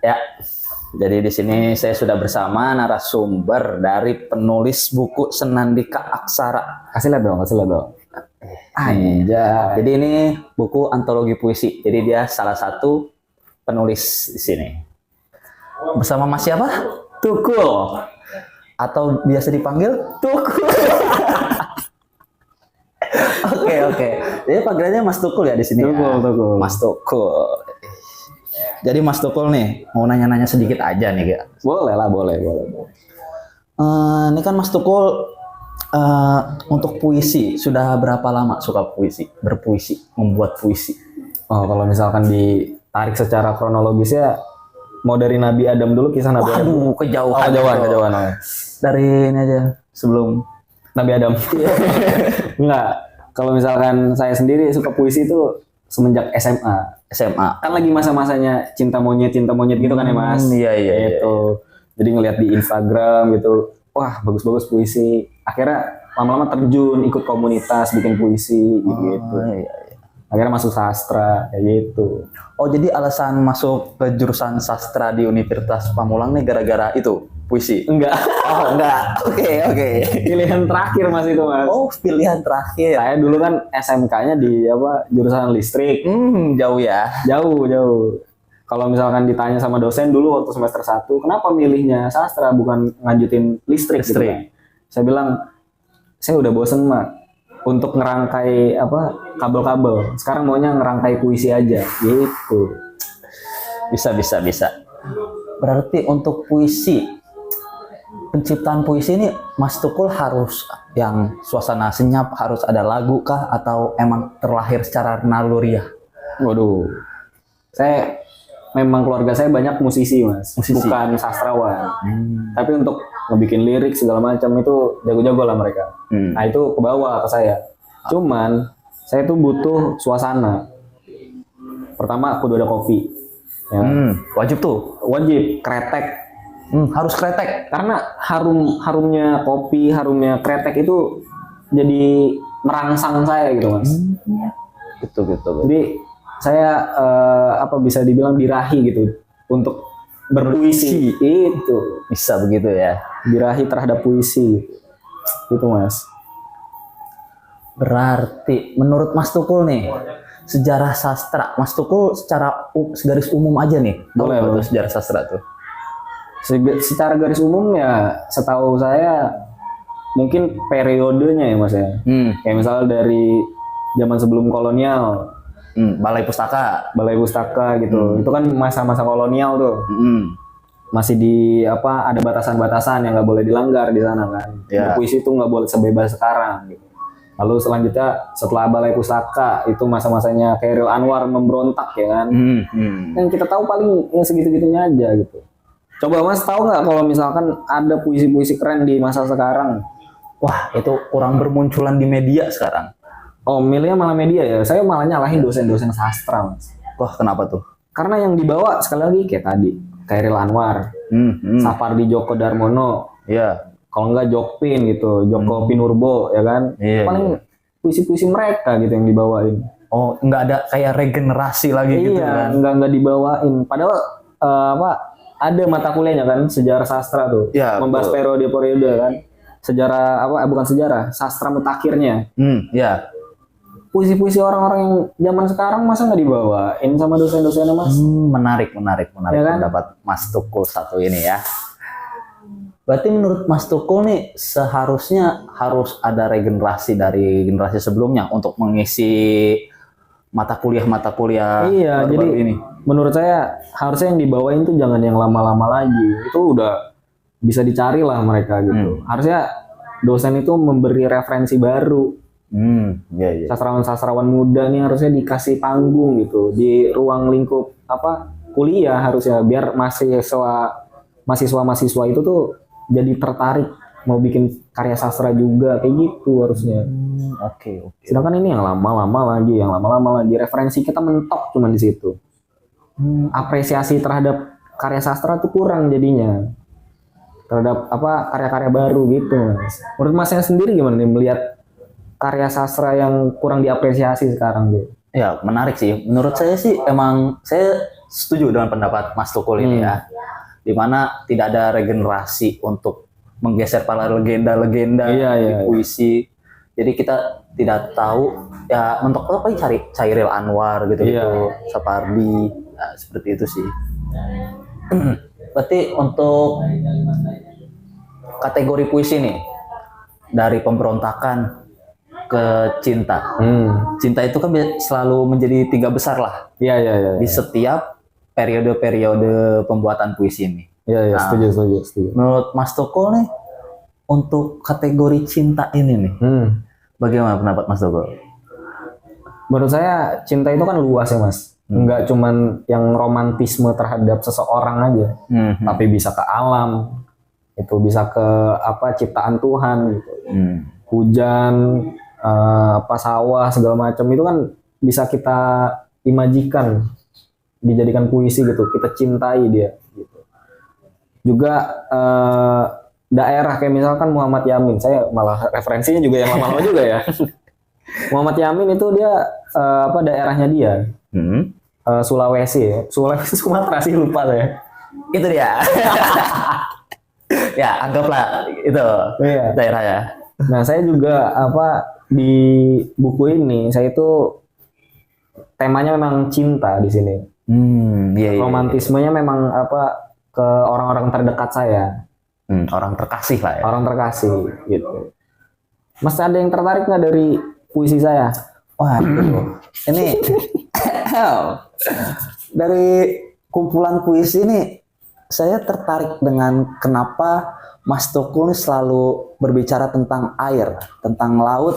Ya, jadi di sini saya sudah bersama narasumber dari penulis buku Senandika Aksara. Kasih lihat dong. Aja. Jadi ini buku antologi puisi. Jadi dia salah satu penulis di sini. Bersama Mas siapa? Tukul. Atau biasa dipanggil Tukul. Oke. Jadi panggilannya Mas Tukul ya di sini. Tukul. Mas Tukul. Jadi Mas Tukul nih mau nanya-nanya sedikit aja nih, Kak. Boleh. Ini kan Mas Tukul untuk puisi sudah berapa lama suka berpuisi, membuat puisi? Oh, kalau misalkan ditarik secara kronologis ya, mau dari Nabi Adam dulu, kisah Nabi Adam. Waduh, kejauhan. Kejauhan. Dari ini aja sebelum Nabi Adam. Enggak. Kalau misalkan saya sendiri suka puisi itu semenjak SMA. Kan lagi masa-masanya cinta monyet gitu kan ya, Mas? Iya. Itu. Jadi ngelihat di Instagram gitu, wah bagus-bagus puisi. Akhirnya lama-lama terjun ikut komunitas bikin puisi gitu. Iya. Akhirnya masuk sastra kayak gitu. Oh, jadi alasan masuk ke jurusan sastra di Universitas Pamulang nih gara-gara itu puisi? Enggak. Oh, enggak. Oke. Pilihan terakhir Mas itu, Mas. Oh, pilihan terakhir. Saya dulu kan SMK-nya di jurusan listrik. Jauh ya. Jauh. Kalau misalkan ditanya sama dosen dulu waktu semester 1, kenapa milihnya sastra bukan lanjutin listrik? Gitu kan? Saya bilang, saya udah bosen, Mak, untuk ngerangkai kabel-kabel. Sekarang maunya ngerangkai puisi aja, gitu. Bisa. Berarti untuk puisi, penciptaan puisi ini Mas Tukul harus yang suasana senyap, harus ada lagu kah atau emang terlahir secara naluriah? Waduh, memang keluarga saya banyak musisi, Mas. Bukan sastrawan. Tapi untuk ngebikin lirik segala macam itu jago-jago lah mereka. Nah itu ke bawah ke saya. Cuman saya tuh butuh suasana. Pertama kudu ada kopi. Ya. Wajib tuh. Wajib kretek. Harus kretek. Karena harumnya kopi, harumnya kretek itu jadi merangsang saya gitu, Mas. Gitu. Jadi saya bisa dibilang birahi gitu untuk berpuisi. Itu bisa begitu ya. Birahi terhadap puisi. Itu, Mas. Berarti menurut Mas Tukul nih, sejarah sastra, Mas Tukul secara garis umum aja nih. Boleh. Sejarah sastra tuh. Secara garis umum ya, setahu saya mungkin periodenya ya, Mas ya. Kayak misalnya dari zaman sebelum kolonial, Balai Pustaka gitu. Itu kan masa-masa kolonial tuh. Masih ada batasan-batasan yang nggak boleh dilanggar di sana kan. Yeah. Puisi itu nggak boleh sebebas sekarang gitu. Lalu selanjutnya setelah Balai Pustaka itu masa-masanya Chairil Anwar memberontak ya kan. Yang kita tahu paling yang segitu-gitunya aja gitu. Coba Mas tahu nggak kalau misalkan ada puisi-puisi keren di masa sekarang? Wah, itu kurang bermunculan di media sekarang. Oh, milihnya malah media ya. Saya malah nyalahin dosen-dosen sastra, Mas. Wah, kenapa tuh? Karena yang dibawa sekali lagi kayak tadi, Chairil Anwar, Sapardi Djoko Darmono, kalau enggak Jokpin gitu, Joko Pinurbo ya kan. Paling puisi-puisi mereka gitu yang dibawain. Oh, nggak ada kayak regenerasi lagi gitu kan? Iya, nggak dibawain. Padahal ada mata kuliahnya kan, sejarah sastra tuh, membahas periode kan. Sejarah bukan sejarah, sastra mutakhirnya. Puisi-puisi orang-orang yang zaman sekarang masa nggak dibawain sama dosen-dosennya, Mas? Menarik ya kan? Pendapat Mas Tukul satu ini ya. Berarti menurut Mas Tukul nih seharusnya harus ada regenerasi dari generasi sebelumnya untuk mengisi mata kuliah Iya, jadi ini. Menurut saya harusnya yang dibawain tuh jangan yang lama-lama lagi. Itu udah bisa dicari lah mereka gitu. Harusnya dosen itu memberi referensi baru. Sastrawan-sastrawan muda nih harusnya dikasih panggung gitu di ruang lingkup kuliah harusnya, biar mahasiswa itu tuh jadi tertarik mau bikin karya sastra juga kayak gitu harusnya. Oke. Sedangkan ini yang lama-lama lagi referensi kita mentok cuma di situ. Apresiasi terhadap karya sastra tuh kurang jadinya. Terhadap karya-karya baru gitu, Mas. Menurut Masnya sendiri gimana nih melihat karya sastra yang kurang diapresiasi sekarang gitu? Ya, menarik sih. Menurut saya sih emang saya setuju dengan pendapat Mas Tukul ini ya, dimana tidak ada regenerasi untuk menggeser para legenda-legenda di puisi. Jadi kita tidak tahu ya mentok apa cari Chairil Anwar gitu Sapardi, ya, seperti itu sih. Berarti untuk kategori puisi nih dari pemberontakan ke cinta. Cinta itu kan selalu menjadi 3 besar lah. Di setiap periode-periode pembuatan puisi ini. Iya, setuju. Menurut Mas Tukul nih, untuk kategori cinta ini nih, bagaimana pendapat Mas Tukul? Menurut saya cinta itu kan luas ya Mas. Enggak cuman yang romantisme terhadap seseorang aja, tapi bisa ke alam, itu bisa ke ciptaan Tuhan gitu. Hujan, sawah segala macam itu kan bisa kita imajikan, dijadikan puisi gitu, kita cintai dia gitu. Juga daerah kayak misalkan Muhammad Yamin, saya malah referensinya juga yang lama-lama juga ya. Muhammad Yamin itu dia daerahnya dia Sulawesi ya, Sumatera sih lupa saya. Itu dia. Ya anggaplah itu daerahnya. Nah saya juga di buku ini saya itu temanya memang cinta di sini. Romantismenya memang ke orang-orang terdekat saya. Orang terkasih lah ya. Orang terkasih gitu. Mas ada yang tertarik nggak dari puisi saya? Wah, ini dari kumpulan puisi ini saya tertarik dengan kenapa Mas Tukul selalu berbicara tentang air, tentang laut,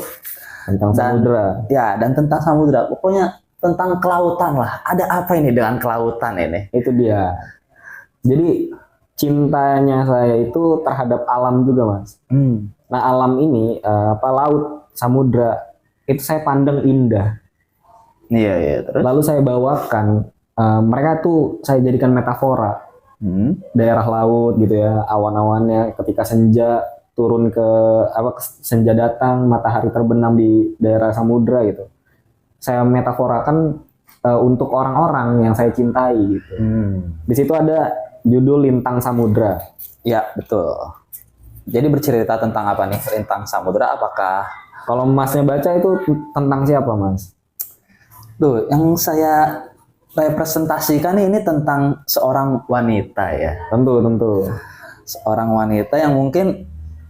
tentang samudra. Ya, dan tentang samudra. Pokoknya tentang kelautan lah. Ada apa ini dengan kelautan ini? Itu dia. Jadi cintanya saya itu terhadap alam juga, Mas. Nah, alam ini laut, samudra itu saya pandang indah. Iya, terus. Lalu saya bawakan mereka tuh saya jadikan metafora. Daerah laut gitu ya, awan-awannya ketika senja turun ke senja datang, matahari terbenam di daerah samudra gitu. Saya metaforakan untuk orang-orang yang saya cintai gitu. Di situ ada judul Lintang Samudra. Ya, betul. Jadi bercerita tentang apa nih Lintang Samudra? Apakah kalau Masnya baca itu tentang siapa, Mas? Duh, yang saya representasikan ini tentang seorang wanita ya. Tentu. Seorang wanita yang mungkin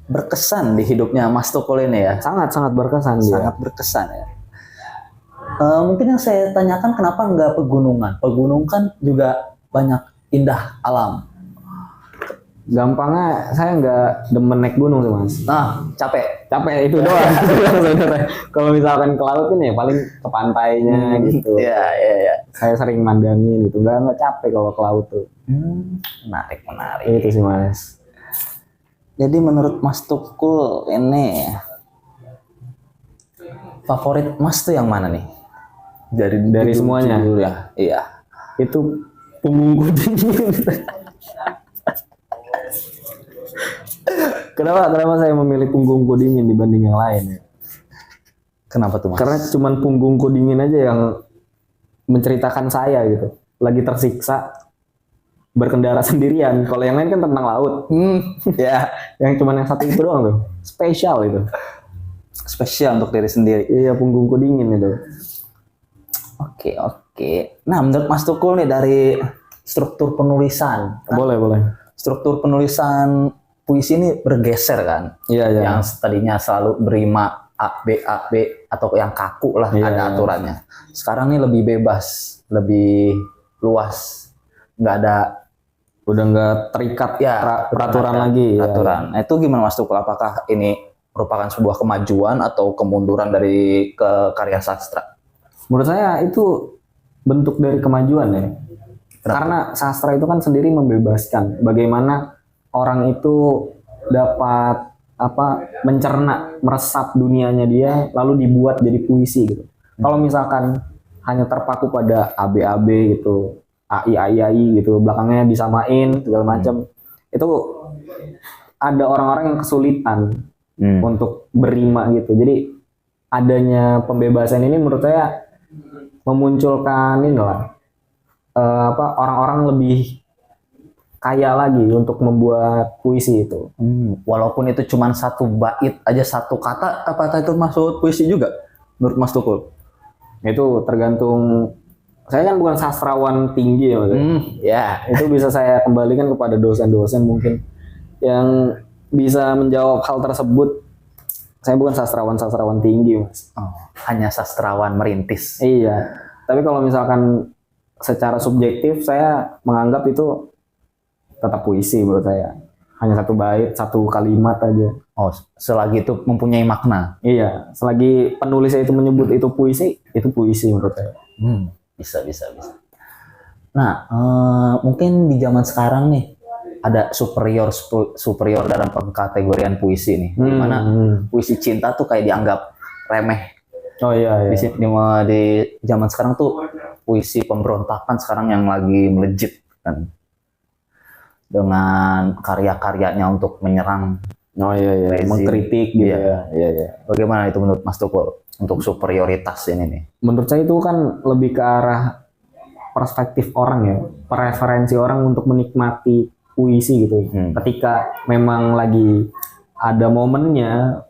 berkesan di hidupnya Mas Tukul ini ya. Sangat berkesan dia. Sangat berkesan ya. Mungkin yang saya tanyakan kenapa nggak pegunungan? Pegunungan kan juga banyak indah alam. Gampangnya saya nggak demen naik gunung sih Mas. Nah, capek itu doang. Kalau misalkan ke laut ini ya paling ke pantainya gitu. Iya. Saya sering mandangin gitu, nggak capek kalau ke laut tuh. Menarik. Itu sih Mas. Jadi menurut Mas Tukul ini favorit Mas tuh yang mana nih? Dari semuanya. Ya. Iya. Itu Punggung Dingin. Kenapa saya memilih Punggungku Dingin dibanding yang lain ya? Kenapa tuh Mas? Karena cuman Punggungku Dingin aja yang menceritakan saya gitu. Lagi tersiksa berkendara sendirian. Kalau yang lain kan tentang laut. Ya, yang cuman yang satu itu doang tuh. Spesial itu. Spesial untuk diri sendiri. Iya, Punggungku Dingin itu. Oke. Nah, menurut Mas Tukul nih dari struktur penulisan. Boleh. Struktur penulisan puisi ini bergeser kan? Iya. Yang tadinya selalu berima A, B, atau yang kaku lah ada aturannya. Sekarang ini lebih bebas, lebih luas. Udah nggak terikat peraturan lagi. Peraturan. Nah, itu gimana Mas Tukul? Apakah ini merupakan sebuah kemajuan atau kemunduran dari karya sastra? Menurut saya itu bentuk dari kemajuan ya. Karena sastra itu kan sendiri membebaskan bagaimana orang itu dapat mencerna, meresap dunianya dia lalu dibuat jadi puisi gitu. Kalau misalkan hanya terpaku pada ABAB gitu, AI gitu, belakangnya disamain segala macam, itu ada orang-orang yang kesulitan untuk berima gitu. Jadi adanya pembebasan ini menurut saya memunculkan orang-orang lebih kaya lagi untuk membuat puisi itu. Walaupun itu cuma satu bait aja, satu kata, apakah itu masuk puisi juga menurut Mas Tukul? Itu tergantung, saya kan bukan sastrawan tinggi ya Mas. Ya, Itu bisa saya kembalikan kepada dosen-dosen mungkin yang bisa menjawab hal tersebut. Saya bukan sastrawan tinggi Mas. hanya sastrawan merintis. Iya, tapi kalau misalkan secara subjektif saya menganggap itu tetap puisi menurut saya. Hanya satu bait, satu kalimat aja. Oh, selagi itu mempunyai makna. Iya, selagi penulisnya itu menyebut itu puisi menurut saya. Bisa. Nah, mungkin di zaman sekarang nih ada superior dalam pengkategorian puisi nih, dimana puisi cinta tuh kayak dianggap remeh. Oh iya. Di zaman sekarang tuh puisi pemberontakan sekarang yang lagi melejit kan, dengan karya-karyanya untuk menyerang. Oh iya, rezim. mengkritik gitu ya. Iya. Bagaimana itu menurut Mas Tukul untuk superioritas ini nih? Menurut saya itu kan lebih ke arah perspektif orang ya, preferensi orang untuk menikmati puisi gitu. Ketika memang lagi ada momennya,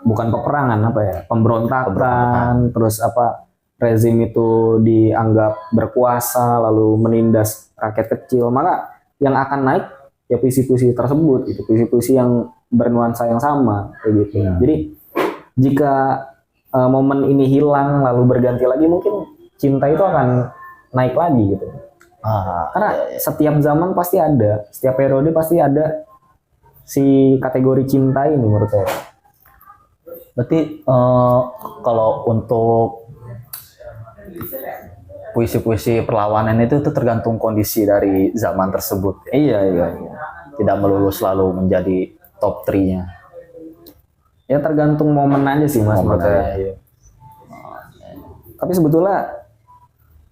bukan peperangan pemberontakan, terus rezim itu dianggap berkuasa lalu menindas rakyat kecil, maka yang akan naik ya puisi-puisi tersebut, itu puisi-puisi yang bernuansa yang sama kayak gitu. Jadi jika momen ini hilang lalu berganti lagi, mungkin cinta itu akan naik lagi gitu. Karena setiap zaman pasti ada, setiap periode pasti ada si kategori cinta ini menurut saya. Berarti kalau untuk puisi-puisi perlawanan itu tergantung kondisi dari zaman tersebut. Iya. Tidak melulu selalu menjadi top 3-nya. Ya tergantung momen aja sih Mas menurut saya. Iya. Tapi sebetulnya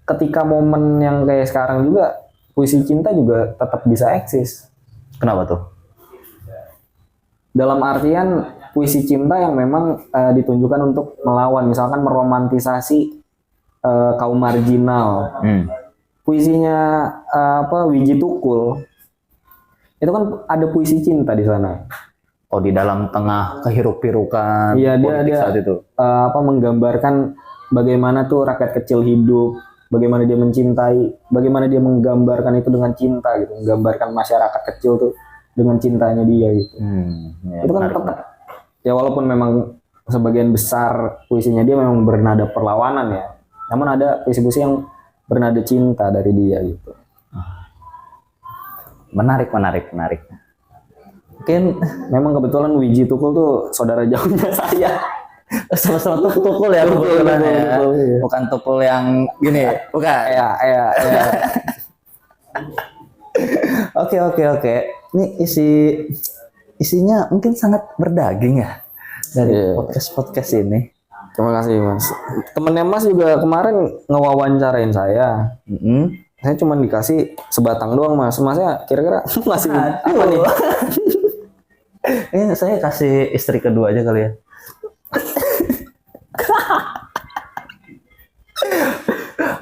ketika momen yang kayak sekarang juga puisi cinta juga tetap bisa eksis. Kenapa tuh? Dalam artian puisi cinta yang memang ditunjukkan untuk melawan, misalkan meromantisasi kaum marginal. Puisinya Wiji Tukul itu kan ada puisi cinta di sana. Oh, di dalam tengah kehiruk-pirukan politik saat itu. Menggambarkan bagaimana tuh rakyat kecil hidup, bagaimana dia mencintai, bagaimana dia menggambarkan itu dengan cinta gitu, menggambarkan masyarakat kecil tuh dengan cintanya dia gitu. Itu kan tetap ya, walaupun memang sebagian besar puisinya dia memang bernada perlawanan ya, namun ada puisi-puisi yang bernada cinta dari dia gitu. Menarik. Mungkin memang kebetulan Wiji Tukul tuh saudara jauhnya saya. sama-sama Tukul ya kebetulan ya. Iya. Bukan Tukul yang gini, bukan. Iya. Oke. Ini isinya mungkin sangat berdaging ya dari podcast ini. Terima kasih Mas. Temennya Mas juga kemarin ngewawancarain saya. Saya cuma dikasih sebatang doang Mas. Masnya kira-kira ngasih apa nih? Ini saya kasih istri kedua aja kali ya.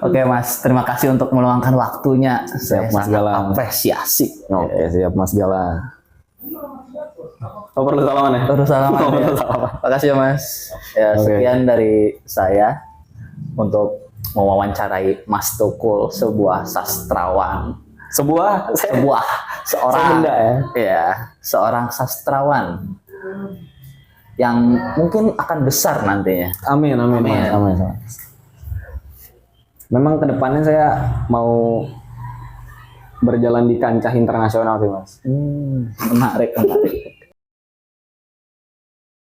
Oke Mas, terima kasih untuk meluangkan waktunya. Siap Mas Galang. Apresiasi. Oke, siap Mas Galang. Oh, perlu salaman ya? Terus salaman ya. Makasih ya Mas. Ya, sekian dari saya untuk mewawancarai Mas Tukul, sebuah sastrawan. Seorang benda ya, seorang sastrawan yang mungkin akan besar nantinya. Amin. Memang kedepannya saya mau berjalan di kancah internasional sih Mas. Menarik.